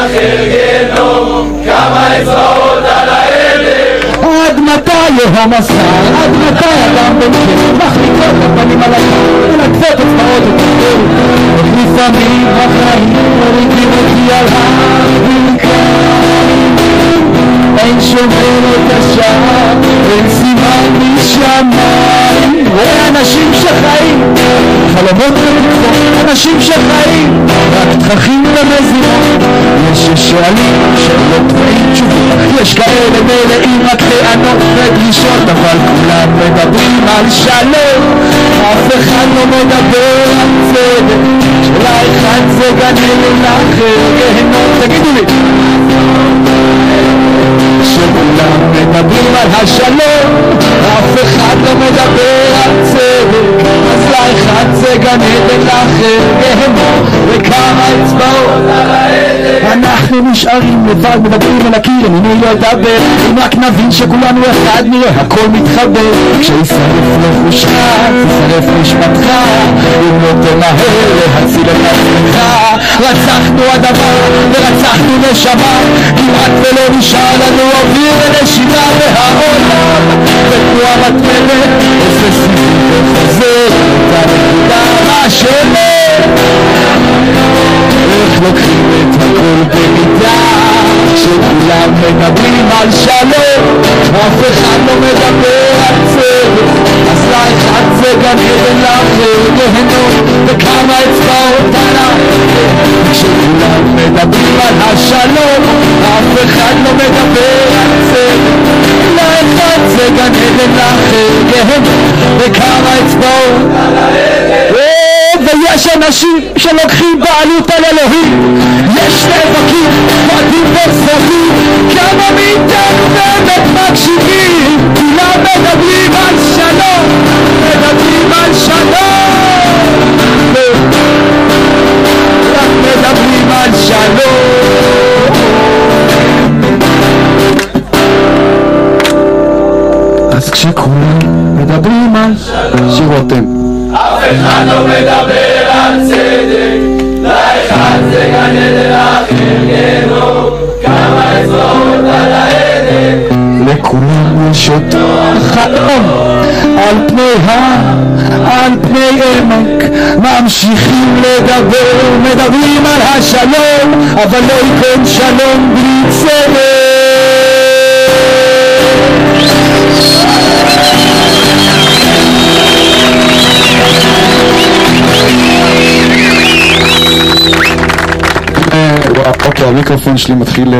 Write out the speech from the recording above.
לאחר גיהנום, כמה אצבעות על העדר. עד מתי יהום השר, עד מתי אדם בן כן מחליקות לפנים על הקר ונקפות אצבעות את החור. לפעמים החיים מורידים אותי על הברכיים, אין שומר את השעה, אין סימן משמיים. ואנשים שחיים חלומות ותקוות, אנשים שחיים רק תככים ומזימות. יש ששואלים שאלות ואין תשובות, יש כאלה מלאים רק טענות ודרישות, אבל כולם מדברים על שלום, אף אחד לא מדבר על צדק. שלאחד זה גן עדן לאחר גיהנום. תגידו לי, שכולם מדברים על השלום, אף אחד לא מדבר על צדק. אז לאחד זה גן עדן לאחר גיהנום, וכמה אצבעות על העדן. אנחנו נשארים לבד, מדברים על הקיר, אני לא אדבר. אם רק נבין שכולנו אחד, נראה הכל מתחבר. כשישרף לחושך, תשרף נשמתך, אם לא תמהר להציל את עצמך. רצחנו אדמה ורצחנו נשמה, כמעט ולא נשאר לנו אוויר ונשימה. והעולם בתנועה מתמדת עושה סיבוב וחוזר אותה נקודה. מה שאומר איך לוקחים את הכל במידה, שכולם מדברים על שלום, אף אחד לא מדבר על צדק. אז לאחד זה גן עדן לאחר גיהנום, וכמה אצבעות על העדן. כשכולם מדברים על השלום, אף אחד לא מדבר על צדק. לאחד זה גן עדן לאחר גיהנום, וכמה אצבעות על העדן. ויש אנשים שלוקחים בעלות על אלוהים, יש נאבקים, ועדים וסרטים. כמה מאיתנו באמת מקשיבים? כולם מדברים על שלום, מדברים על שלום, רק מדברים על שלום. אז כשכולם מדברים על שלום, שירו אתם. אף אחד לא מדבר על צדק, לאחד זה גן עדן לאחר גיהנום, כמה אצבעות על העדן. לכולם יש אותו חלום על פני עמק, ממשיכים לדבר, מדברים על השלום, אבל לא ייכון שלום בלי צדק. אוקיי, המיקרופון שלי מתחיל